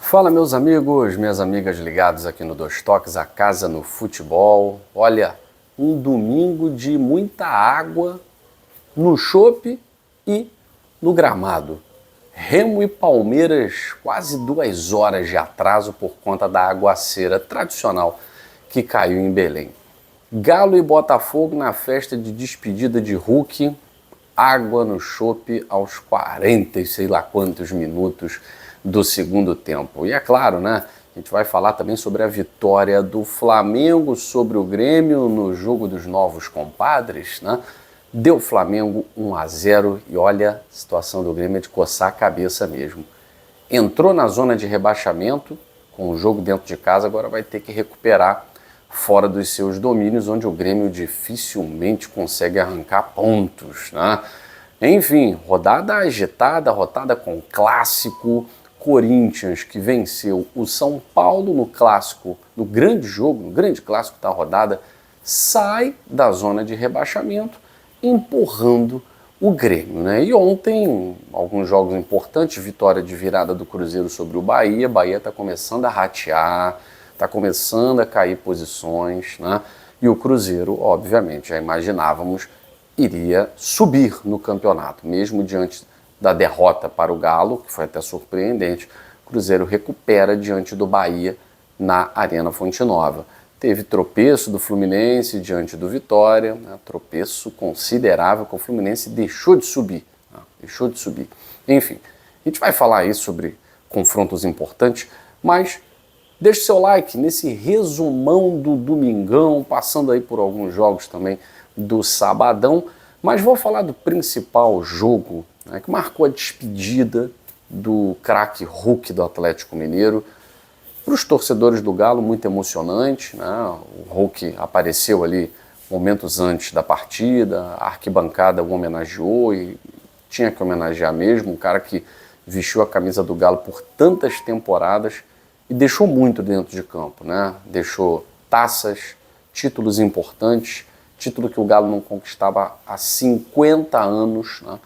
Fala, meus amigos, minhas amigas ligados aqui no Dois Toques, a casa no futebol. Olha, um domingo de muita água no chope e no gramado. Remo e Palmeiras, quase 2 horas de atraso por conta da aguaceira tradicional que caiu em Belém. Galo e Botafogo na festa de despedida de Hulk, água no chope aos 40 e sei lá quantos minutos do segundo tempo. E é claro, né? A gente vai falar também sobre a vitória do Flamengo sobre o Grêmio no jogo dos novos compadres, né? Deu Flamengo 1-0 e olha, a situação do Grêmio é de coçar a cabeça mesmo. Entrou na zona de rebaixamento, com o jogo dentro de casa, agora vai ter que recuperar fora dos seus domínios, onde o Grêmio dificilmente consegue arrancar pontos, né? Enfim, rodada agitada, rodada com clássico. Corinthians, que venceu o São Paulo no clássico, no grande jogo, no grande clássico da rodada, sai da zona de rebaixamento, empurrando o Grêmio, né? E ontem, alguns jogos importantes, vitória de virada do Cruzeiro sobre o Bahia. Bahia está começando a ratear, está começando a cair posições, né? E o Cruzeiro, obviamente, já imaginávamos, iria subir no campeonato, mesmo diante da derrota para o Galo, que foi até surpreendente. O Cruzeiro recupera diante do Bahia na Arena Fonte Nova. Teve tropeço do Fluminense diante do Vitória, né? Tropeço considerável que o Fluminense deixou de subir. Né? Deixou de subir. Enfim, a gente vai falar aí sobre confrontos importantes, mas deixe seu like nesse resumão do domingão, passando aí por alguns jogos também do sabadão, mas vou falar do principal jogo, né, que marcou a despedida do craque Hulk do Atlético Mineiro. Para os torcedores do Galo, muito emocionante, né? O Hulk apareceu ali momentos antes da partida, a arquibancada o homenageou e tinha que homenagear mesmo, um cara que vestiu a camisa do Galo por tantas temporadas e deixou muito dentro de campo, né? Deixou taças, títulos importantes, título que o Galo não conquistava há 50 anos, né?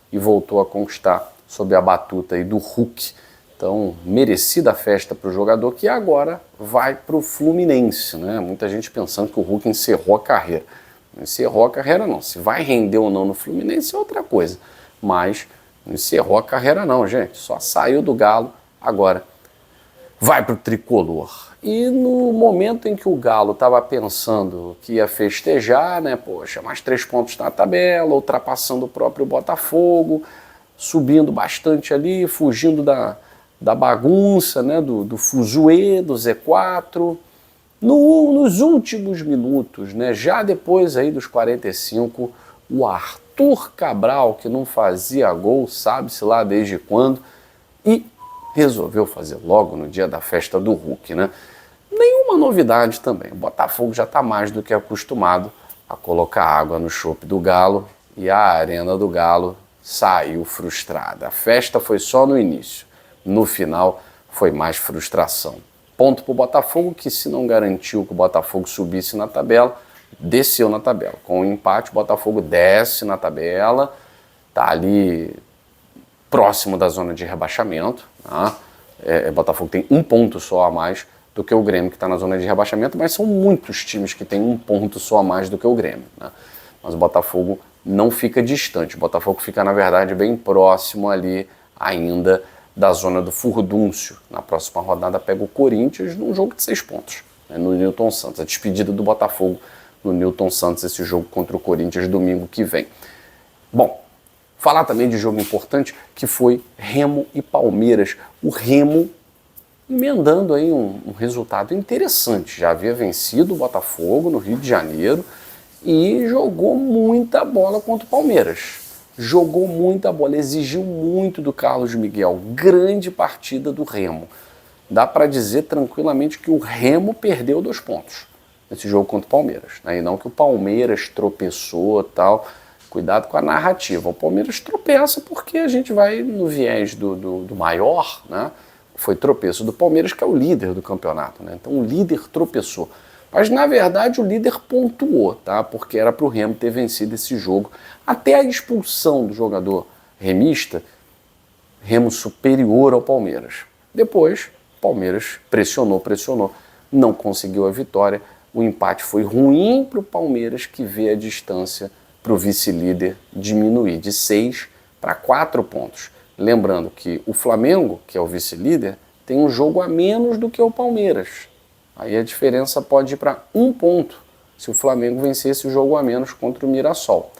E voltou a conquistar sob a batuta aí do Hulk. Então, merecida festa para o jogador, que agora vai para o Fluminense, né? Muita gente pensando que o Hulk encerrou a carreira. Não encerrou a carreira não. Se vai render ou não no Fluminense é outra coisa. Mas não encerrou a carreira não, gente. Só saiu do Galo, agora vai para o Tricolor. E no momento em que o Galo estava pensando que ia festejar, né, poxa, mais 3 pontos na tabela, ultrapassando o próprio Botafogo, subindo bastante ali, fugindo da bagunça, né, do fuzuê, do Z4. Nos últimos minutos, né, já depois aí dos 45, o Arthur Cabral, que não fazia gol, sabe-se lá desde quando, e resolveu fazer logo no dia da festa do Hulk, né? Nenhuma novidade também. O Botafogo já está mais do que acostumado a colocar água no chope do Galo e a Arena do Galo saiu frustrada. A festa foi só no início. No final foi mais frustração. Ponto para o Botafogo, que se não garantiu que o Botafogo subisse na tabela, desceu na tabela. Com o empate, o Botafogo desce na tabela, está ali próximo da zona de rebaixamento. Né? O Botafogo tem 1 ponto só a mais do que o Grêmio, que está na zona de rebaixamento, mas são muitos times que têm 1 ponto só a mais do que o Grêmio. Né? Mas o Botafogo não fica distante, o Botafogo fica, na verdade, bem próximo ali ainda da zona do furdúncio. Na próxima rodada pega o Corinthians num jogo de 6 pontos, né? No Newton Santos. A despedida do Botafogo no Newton Santos, esse jogo contra o Corinthians domingo que vem. Bom, falar também de jogo importante que foi Remo e Palmeiras. O Remo emendando aí um resultado interessante. Já havia vencido o Botafogo no Rio de Janeiro e jogou muita bola contra o Palmeiras. Jogou muita bola, exigiu muito do Carlos Miguel. Grande partida do Remo. Dá para dizer tranquilamente que o Remo perdeu 2 pontos nesse jogo contra o Palmeiras, né? E não que o Palmeiras tropeçou e tal. Cuidado com a narrativa. O Palmeiras tropeça porque a gente vai no viés do maior, né? Foi tropeço do Palmeiras, que é o líder do campeonato, né? Então o líder tropeçou. Mas na verdade o líder pontuou, tá? Porque era para o Remo ter vencido esse jogo. Até a expulsão do jogador remista, Remo superior ao Palmeiras. Depois Palmeiras pressionou, não conseguiu a vitória. O empate foi ruim para o Palmeiras, que vê a distância para o vice-líder diminuir de 6 para 4 pontos. Lembrando que o Flamengo, que é o vice-líder, tem um jogo a menos do que o Palmeiras. Aí a diferença pode ir para 1 ponto, se o Flamengo vencer esse jogo a menos contra o Mirassol.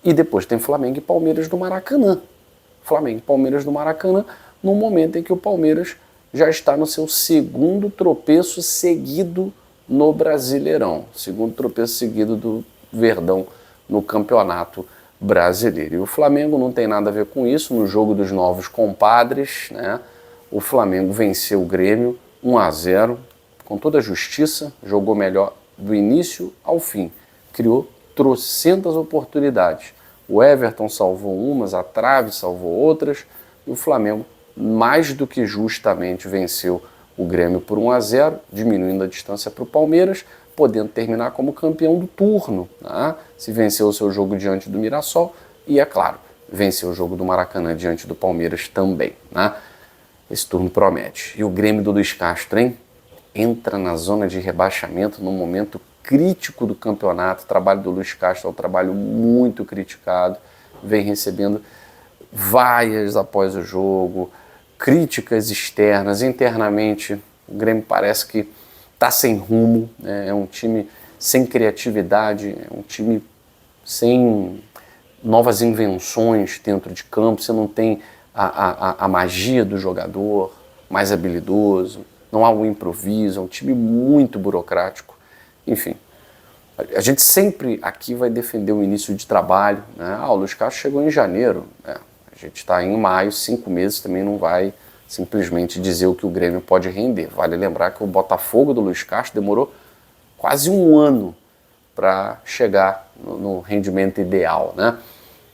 E depois tem Flamengo e Palmeiras do Maracanã. Flamengo e Palmeiras do Maracanã, no momento em que o Palmeiras já está no seu segundo tropeço seguido no Brasileirão. Segundo tropeço seguido do Verdão no Campeonato Brasileiro. E o Flamengo não tem nada a ver com isso. No jogo dos novos compadres, né, o Flamengo venceu o Grêmio 1-0, com toda a justiça, jogou melhor do início ao fim. Criou trocentas oportunidades. O Everton salvou umas, a trave salvou outras, e o Flamengo mais do que justamente venceu o Grêmio por 1-0, diminuindo a distância para o Palmeiras, podendo terminar como campeão do turno, né? Se venceu o seu jogo diante do Mirassol e, é claro, venceu o jogo do Maracanã diante do Palmeiras também, né? Esse turno promete. E o Grêmio do Luiz Castro, hein? Entra na zona de rebaixamento no momento crítico do campeonato. O trabalho do Luiz Castro é um trabalho muito criticado, vem recebendo vaias após o jogo, críticas externas, internamente. O Grêmio parece que está sem rumo, né? É um time sem criatividade, é um time sem novas invenções dentro de campo. Você não tem a magia do jogador mais habilidoso, não há um improviso, é um time muito burocrático. Enfim, a gente sempre aqui vai defender o início de trabalho, né? O Luiz Castro chegou em janeiro, né? A gente está em maio, 5 meses, também não vai simplesmente dizer o que o Grêmio pode render. Vale lembrar que o Botafogo do Luiz Castro demorou quase 1 ano para chegar no rendimento ideal, né?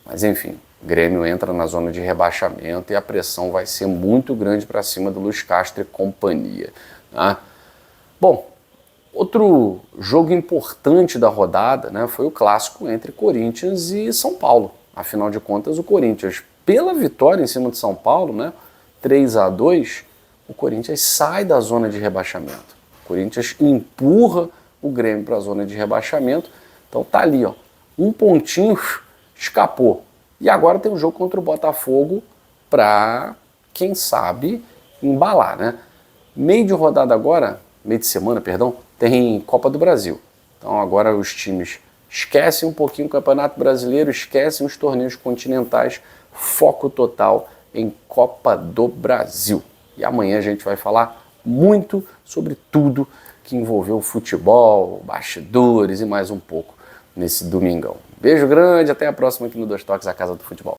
Mas enfim, o Grêmio entra na zona de rebaixamento e a pressão vai ser muito grande para cima do Luiz Castro e companhia, né? Bom, outro jogo importante da rodada, né, foi o clássico entre Corinthians e São Paulo. Afinal de contas, o Corinthians, pela vitória em cima de São Paulo, né, 3-2, o Corinthians sai da zona de rebaixamento. O Corinthians empurra o Grêmio para a zona de rebaixamento. Então tá ali, ó, 1 pontinho escapou. E agora tem um jogo contra o Botafogo para, quem sabe, embalar, né? Meio de semana, tem Copa do Brasil. Então agora os times esquecem um pouquinho o Campeonato Brasileiro, esquecem os torneios continentais, foco total em Copa do Brasil. E amanhã a gente vai falar muito sobre tudo que envolveu futebol, bastidores e mais um pouco nesse domingão. Beijo grande, até a próxima aqui no Dois Toques, a Casa do Futebol.